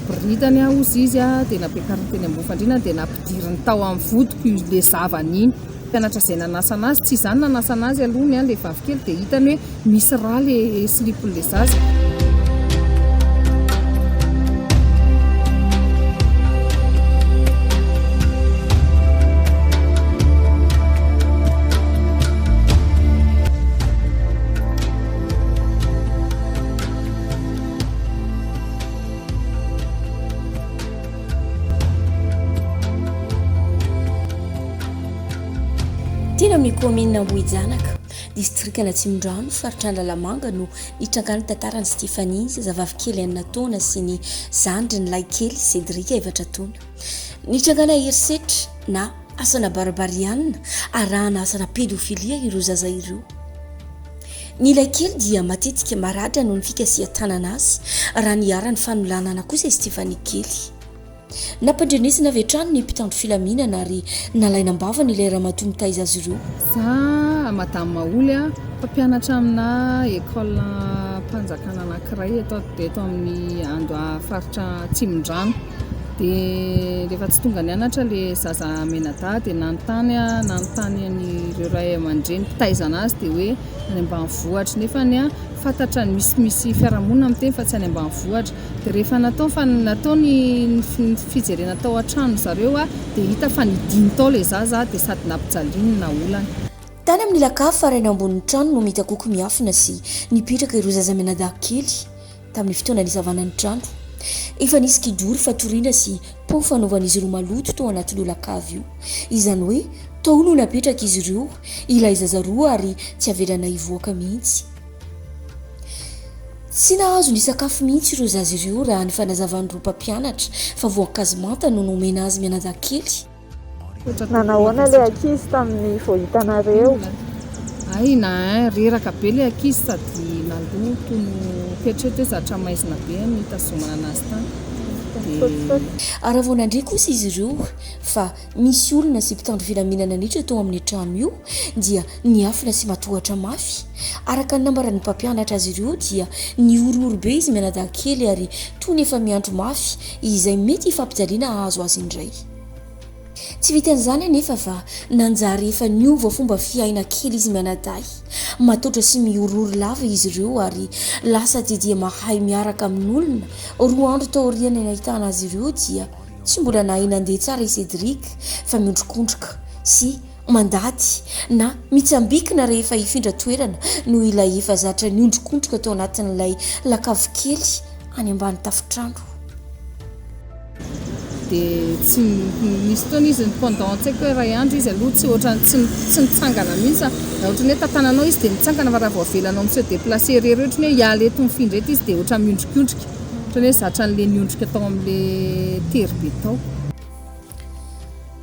naboridany aho izy izy dia nampiakariny teny ambony fandriana dia nampidiriny tao amin'ny vodiko ilay zavany iny. Mpianatra izay nanasana azy tsy izany nanasana azy alohany ilay vavikely dia hitany hoe misy raha ilay silipon'ilay zaza. Tena amin'ny commune Ambohijanaka, distrikan'Atsimondrano, faritr'Andlalamanga no nitrangany tantarany Stéphanie, zazavavikely 9 taona sy ny zandriny lahy kely Cédric 4 taona. Nitrangana herisetra na asana barbariana arahana asana pédophilia ireo zaza ireo. Ny lahy kely dia matetika maratra noho ny fikasian-tanana azy raha niharan'ny fanaovan'izy kosa Stéphanie kely. Nampandrenesina avy hatrany ny mpitandro filaminana ary nalainam-bavany ilay ramatoa nitaiza azy ireo. Za madame Maoly mpampianatra amina école mpanjakana anankiray eto amin'ny faritra Atsimondrano. Dia rehefa tsy tonga nianatra ilay zaza menada dia nanontany an'ireo ray aman-dreny mpitaizana azy dia hoe any ambanivohitra nefa ny fantatra ny misy fiarahamonina amin'ny teny fa tsy any ambanivohitra. Dia rehefa natao ny fijerena tao an-trano zareo dia hita fa nidiny tao ilay zaza dia sady nampijaliany na olana. Tany amin'ny lakafo faraina ambonin'ny trano no mita koky miafina sy nipetraka ireo zaza menada kely tamin'ny fotoana nisavanany trano. Efa nisy kidory fatoriana sy pon fanaovan'izy ireo maloto tao anatin'io lakavy io. Izany hoe tao no napetraka izy ireo ilay zaza roa ary tsy averana hivoaka mihitsy. Tsy nahazo ny sakafo mihitsy ireo zaza ireo raha ny fanazavan'ny roa mpampianatra fa voankazo manta no nomena azy menada kely. Nanahoana ilay ankizy tamin'ny voahitanareo? Ay na reraka be ilay ankizy sady naloto no ketrete zatra maizina be nitazomana anazy tany. Raha vao nandray kosa izy ireo fa misy olona sy mpitandro filaminana nitra tao amin'ny trano io dia niafina sy matohatra mafy. Araka ny nambaran'ny mpampianatra azy ireo dia niororo be izy menada kely ary toy ny efa miandro mafy izay mety hifampijaliana ahazo azy indray. Tsy vitan'izany anefa fa nanjary efa niova fomba fiaina kely izy mianaday. Matotra sy miororo lava izy ireo ary lasa dia mahay miaraka amin'olona. Roa andro tao aoriana nahitana azy ireo dia tsy mbola nahay nandeha tsara i Cédric fa miondrokondroka sy mandady na mitsambikina rehefa hifindra toerana no ilay efa zatra niondrokondroka tao anatin'ilay lakavy kely any ambany tafitrano. Dia tsy misy fotoana izy pendant tsy haiko hoe iray andro izy aloha tsy ohatrany tsy nitsangana mihitsy. Raha ohatra ny hoe tantananao izy dia mitsangana fa raha vao avelanao amin'ny se déplacer rery ohatra ny hoe hiala eto mifindra eto izy dia ohatra miondrikondrika. Ohatra ny hoe zatra an'ilay niondrika tao amin'ilay tery-be tao.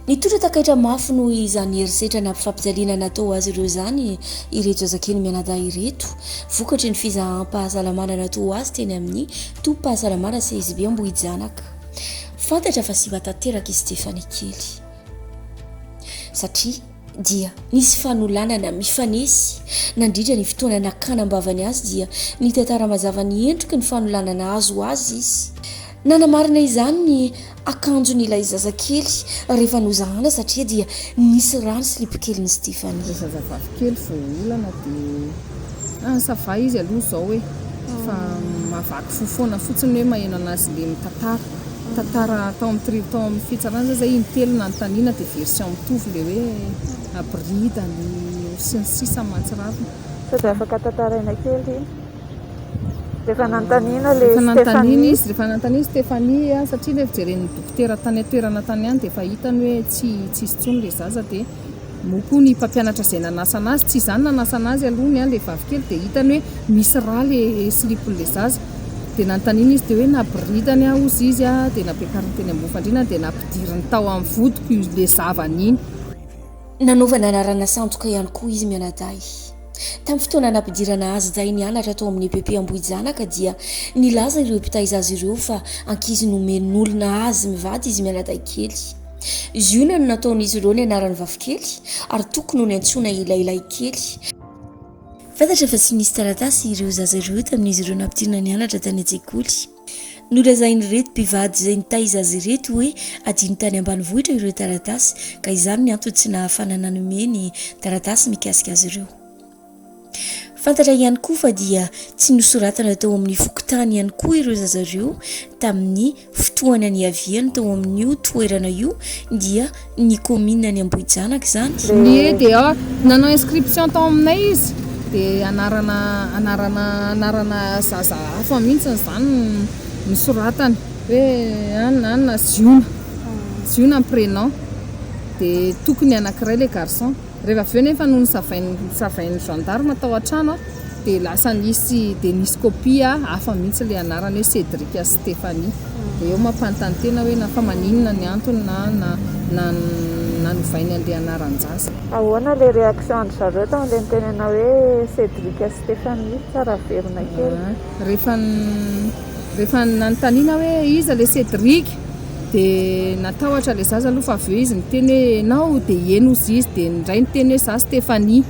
Nitora takaitra mafy no izany herisetra na mpifampijaliana natao azy ireo izany ireto zazakely mianada ireto. Vokatry ny fizaham-pahasalamana natao azy teny amin'ny tobim-pahasalamana CSB Ambohijanaka. Fantatra fa sy matateraka izy Stéphanie kely satria dia nisy fanolanana mifanesy nandritra ny fotoana nakanambavany azy dia ny tantara mazava ny endriky ny fanolanana azo azy izy. Nanamarina izany ny akanjon'ilay zazakely rehefa nozahana satria dia nisy rano silipokeliny Stéphanie. Zazavavikely voaholana dia sava izy aloha izao hoe fa mavaky fofoana fotsiny hoe maheno anazy le mitantara tao amin'ny fitsarana zay intelo nanontaniana dia version mitovy le hoe abridany sy ny sisa mantsiravina. Sady afaka tantaraina kely rehefa nanontaniana le Stéphanie Stéphanie satria le fijeren'ny dokotera tany atoerana tany any dia efa hitany hoe tsy isy tsony le zaza dia moko ny mpampianatra izay nanasana azy tsy izany nanasana azy alohany le vavikely dia hitany hoe misy raha le silipon'le zaza. Dia nanontaniana izy dia hoe nabridany aho izy dia nampiakariny teny ambony fandriana dia nampidiriny tao amin'ny vodiko ilay zavany iny. Nanaovana anarana sandoka ihany koa izy mianaday. Tamin'ny fotoana nampidirana azy izay nianatra tao amin'ny EPP Ambohijanaka dia nilaza ireo mpitaiza azy ireo fa ankizy nomen'olona azy mivady izy mianaday kely. Izy io no nataon'izy ireo ny anaran'ny vavikely ary tokony no niantsona ilay kely. Fantatra fa tsy nisy taratasy ireo zaza ireo tamin'izy ireo nampidirana nianatra tany an-tsekoly. nolazainy reto mpivady izay nitaiza azy reto hoe adiny tany ambanivohitra ireo taratasy ka izany ny antony tsy nahafanana nomeny taratasy mikasika azy ireo. Fantatra ihany koa fa dia tsy nosoratana tao amin'ny fokotany ihany koa ireo zazareo tamin'ny fotoana ny aviany tao amin'io toerana io dia ny commune ny Ambohijanaka zany. Ny dia nanao inscription tao aminay izy dia anarana zaza hafa mihitsy zany nisoratany hoe anana ziona prénom dia tokony anankiray le garçon. Rehefa avy eo nefa no savain'ny gendarme tao an-trano dia lasa nisy copie hafa mihitsy le anarany hoe Cédric Stéphanie. Dia eo mampanontany tena hoe nafa maninona ny antony na novainy an'ilay anaran-jaza. Ahoana le réaction andry zareo tao le nitenena hoe Cédric Stéphanie tsara verina kely. Rehefa nanontaniana hoe iza le Cédric dia natahotra le zaza aloha fa avy eo izy niteny hoe nao dia eno izy dia ndray niteny hoe za Stéphanie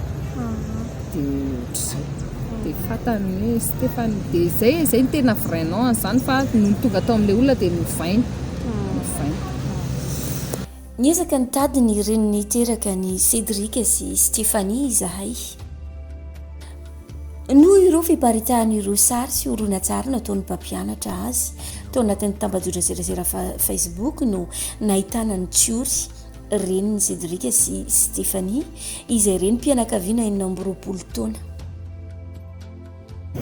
dia fatany hoe Stéphanie dia zay ny tena vrai nom zany fa tonga tao amin'ilay olona dia novainy. Niezaka nitady ny reny niteraka ny Cédric sy Stéphanie izahay. Noho ireo fiparitahan'ireo sary sy horonan-tsary nataon'ny mpampianatra azy tao anatin'ny tambajotran serasera Facebook no nahitana ny tsiory reny ny Cédric sy Stéphanie izay reny mpianakaviana 4 taona.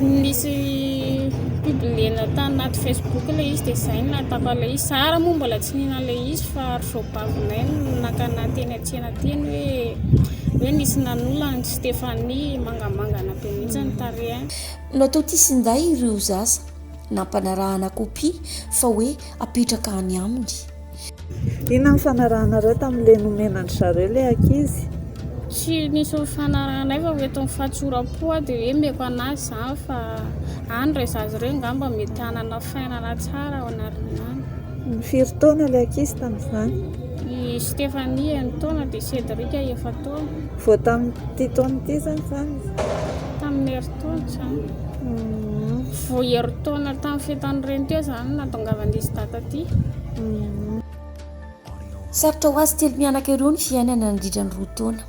Nisy publiena tanaty Facebook ilay izy dia izay natako ilay izy sara moa mbola tsy nina ilay izy fa rosobavinay nakana teny atsena teny hoe nisy nanolana ny Stéphanie mangamangana be mihitsy ny tarehany. Natao tisinday ireo zaza nampanarahana kopia fa hoe apetraka any aminy. Inona ny fanarahanareo tamin'ilay nomenany zareo ilay ankizy? Tsy nisy fanarahanay fa hoe tao fahatsoram-po dia hoe meko anazy izany fa andray zazy ireo ngamba mety hanana fiainana tsara ao anarinany. Firy taona ilay ankizy tamin'izany? I Stéphanie 1 taona dia Cédric 7 taona. Vao tamin'ity taona ity zany? Tamin'ny 2 taona zany. Vao 2 taona tamin'ny fetany reny teo zany nahatongavan'izy tataty. Sarotra ho azy telo mianaka ireo ny fiainana nandritra ny 2 taona.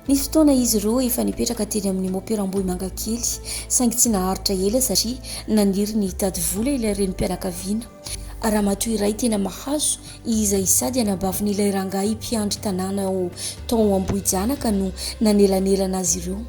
Nisy fotoana izy ireo efa nipetraka teny amin'ny moperam-bohimanga kely saingy tsy naharitra ela satria naniry ny tady vola ilay reny mpianakaviana. Rahamatoa iray tena mahazo izay sady anabavin'ilay rangahy mpiandry tanàna tao Ambohijanaka no nanelanelana azy ireo.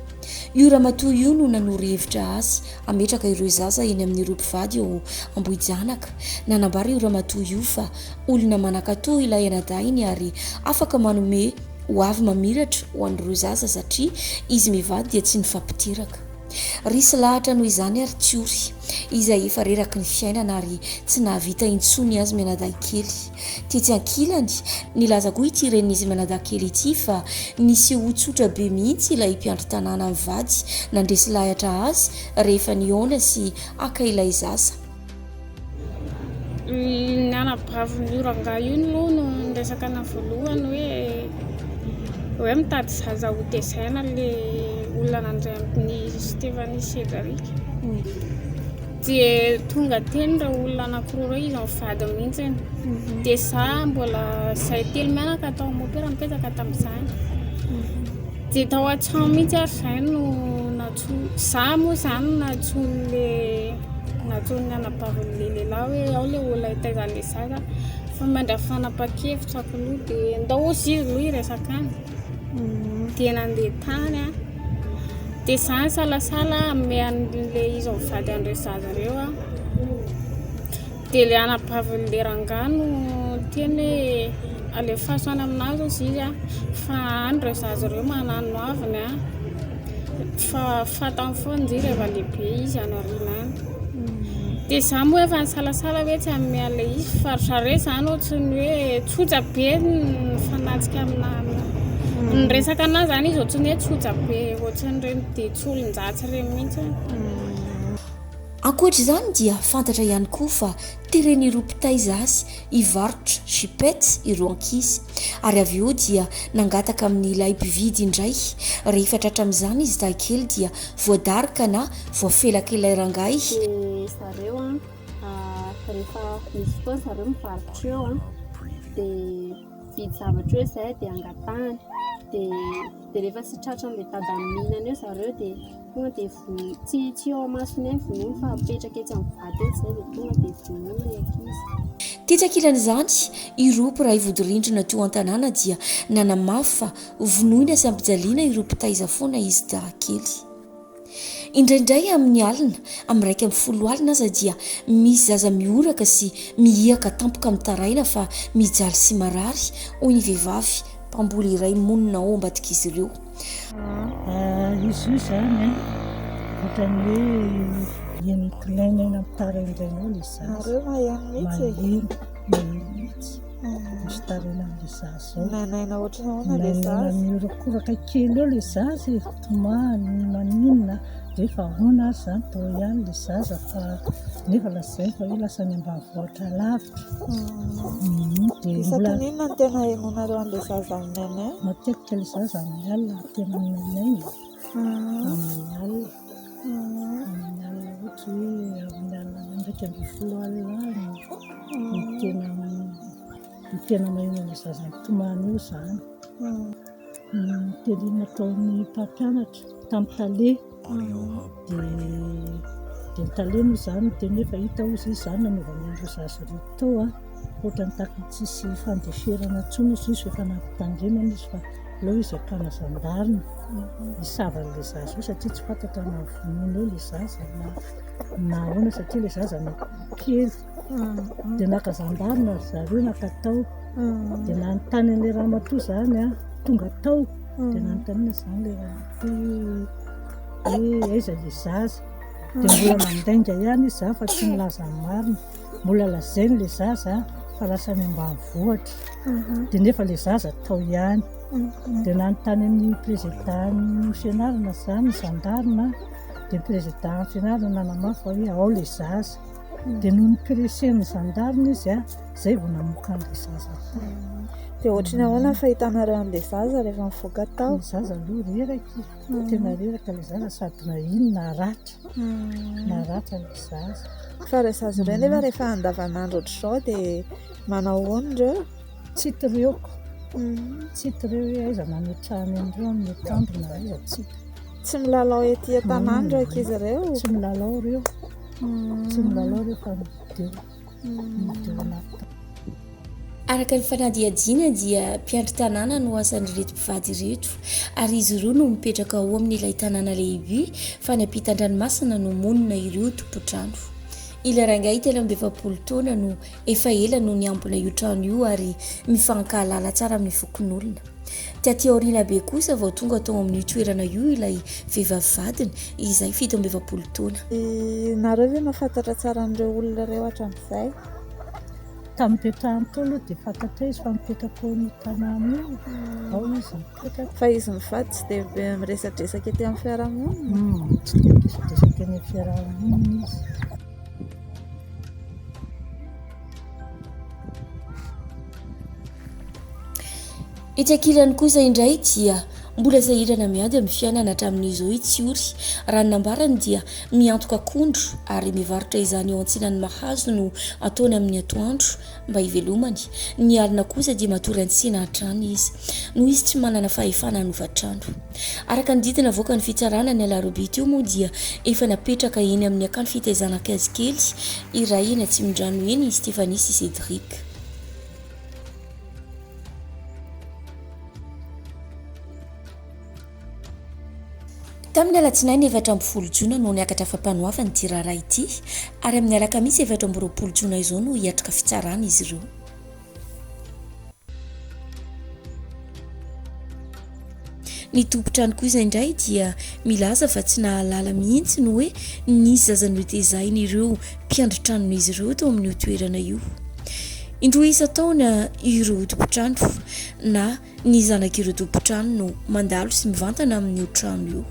Io rahamatoa io no nanoro hevitra azy ametraka ireo zaza eny amin'ireo mpivady ao Ambohijanaka. Nanambara io rahamatoa io fa olona manan-katòa ilay anadainy ary afaka manome ho avy mamiratra ho an'ireo zaza satria izy mivady dia tsy nifampitiraka. Risy lahatra noho izany ary tsiory izay efa reraky ny fiainana ary tsy nahavita intsony azy menadahy kely. Tetsy ankilany nilaza koa ity ren'izy menadahy kely ity fa nisy hotsotra be mihitsy ilay mpiandry tanàna mivady nandresy lahatra azy rehefa niona sy aka ilay zaza. Ny anabavin'io rangahy io no niresaka na voalohany hoe mitady zaza ho tezaina le olona nandray amin'ny Stéphanie Cédric. Dia tonga teny ireo olona anankiroa izy mivady mihitsy. Dia za mbola izay telo mianaka tao mopera mipetraka tamin'izany. Dia tao an-trano mihitsy ary izay no natsoiny. Za moa izany natsoiny anabavin'ilay lehilahy hoe ao ilay olona hitaizan'ilay zaza fa mandra fanapa-kevitra aloha dia ndahozy izy aloha hiresaka any. Dia nandeha tany dia izany salasala amehan'ilay izy mivady an'ireo zaza ireo dia ilay anabavin'ilay rangahy no teny hoe alefasoany aminazy izy fa andreo zaza ireo manano aviny fa fatany foana izy rehefa lehibe izy anarinany. Dia za moa efa nisalasala hoe tsy amehan'ilay izy fa zareo izany ohatrany hoe tsotra be ny fanatsika aminazy. Niresaka anazy zany izy ohatrany hoe tsotra be ohatrany ireny dia tsy olon-dratsy ireny mihitsy. Ankoatra izany dia fantatra ihany koa fa teren'ireo mpitaiza azy hivarotra jupety ireo ankizy ary avy eo dia nangataka amin'ny ilay mpividy indray. Rehefa tratra amin'izany izy tahakely dia voadarika na voafelaka ilay rangahy. Zareo rehefa misy fotoana zareo mivarotra eo dia vidy zavatra eo izay dia angatahany dia rehefa sy tratran'ilay dadany mihinana eo zareo dia tonga dia tsy eo amasony any vonoiny fa apetraka etsy amin'ny vady etsy izay dia tonga dia vonoiny ilay ankizy. Tetsak'ilan'izany ireo mpiray vodi-rindrina teo an-tanàna dia nanamafy fa vonoina sy ampijaliana ireo mpitaiza foana izy dahakely. Indraindray amin'ny alina amin'ny 1:10 alina aza dia misy zaza mioraka sy mihiaka tampoka mitaraina fa mijaly sy marary hoy ny vehivavy mpamboly iray monina ao ambadika izy ireo. Izy io zany ohatran'ny hoe enikilaina eny amin'ny taraindrainao ilay zaza maheno mihitsy misy taraina amin'ilay zaza ao nainaina ohatrana ilay zaza miorakoraka kely eo ilay zaza tomany maninona rehefa ahoana azy zany tao ihany ilay zaza fa nefa lazay fa io lasa ny ambanivohitra lavitra dia mbola inona no tena hainonareo an'ilay zaza amin'ny anay matetika ilay zaza amin'ny alina tena aminay amin'ny alina ohatra hoe amin'ny alina 1:10 alina ny tena maheno ilay zaza tomany io zany teny nataon'ny mpampianatra tamin'ny tale dia tale moa zany dia nefa hita ozy izy zany nanaovany andro zaza reto tao ohatra ny takony tsisy fandeferana intsony izy izy efa nampitandremana izy fa aleo izy akana zandarina hisavan'ilay zaza io satria tsy fantatra na vonoina eo ilay zaza na ahoana satria ilay zaza na kely dia naka zandarina zareo nakatao dia nanontany an'ilay ramatoa zany tonga tao dia nanontaniana zany ilay ramatoa hoe aiza ilay zaza dia mbola mandainga ihany izy fa tsy milaza marina mbola lazainy ilay zaza fa lasa ny ambanivohitra dia nefa ilay zaza tao ihany dia nanontany amin'ny présidentan'ny fianarana zany zandarina dia présidentan'ny fianarana nanamafy fa hoe ao ilay zaza dia noho ny presen'ny zandarina izy izay vao namoaka an'ilay zaza dia ohatrany ahoana ny fahitanareo an'ilay zaza rehefa mivoaka tao ilay zaza aloha reraka tena reraka ilay zaza sady nahino naratra ilay zaza fa ilay zaza ireny nefa rehefa andavanandro ohatr'izao dia manao ahoana ireo tsy hitorioko tsy hitoreo hoe aiza mametrahany andreo amin'ny atambona aiza tsy milalao ety an-tanàna ireo ankizy ireo tsy milalao ireo fa mideo anaty araka ny fanadihadiana dia mpiandry tanàna no asan'ny reto mpivady ireto ary izy ireo no mipetraka ao amin'ilay tanàna lehibe fa ny ampitan-dranomasina no monina ireo tompo-trano. Ilay rangahy 30 taona no efa ela no ny ambona io trano io ary mifankahalala tsara amin'ny fokon'olona. Taty aoriana be kosa vao tonga tao amin'ny toerana io ilay vehivavy vadiny izay 17 taona. Nareo ve mahafantatra tsara an'ireo olona ireo hatramin'izay? Tamin'ny petrahany tao aloha dia fantatra izy fa mipetraka ao amin'ny tanàna io ao izy mipetraka fa izy mivady tsy dia miresadresaka ety amin'ny fiarahamonina tsy dia miresadresaka eny amin'ny fiarahamonina izy. Etsy ankilany kosa indray dia mbola sahirana miady amin'ny fiainana hatramin'izao tsy ory raha nambarany dia miantoka akondro ary mivarotra izany eo antsinan'ny mahazo no ataony amin'ny atoandro mba hivelomany. Ny alina kosa dia matory antsena hatrany izy noho izy tsy manana fahefana hanovan-trano. Araka ny didina avoaka ny fitsarana ny alarobia teo moa dia efa napetraka eny amin'ny akany fitaizana kazikely iray eny Atsimondrano eny Stéphanie sy Cédric. Tamin'ny alatsinainy 7 Jona no niakatra fampanoavana ity raharaha ity ary amin'ny alakamisy 20 Jona izao no hiatrika fitsarana izy ireo. Ny tompo-trano kosa indray dia milaza fa tsy nahalala mihitsy no hoe nisy zaza notezainy ireo mpiandry tranon'izy ireo tao amin'ny toerana io. Indroa isa-taona ireo tompo-trano na ny zanak'ireo tompo-trano no mandalo sy mivantana amin'ny trano io.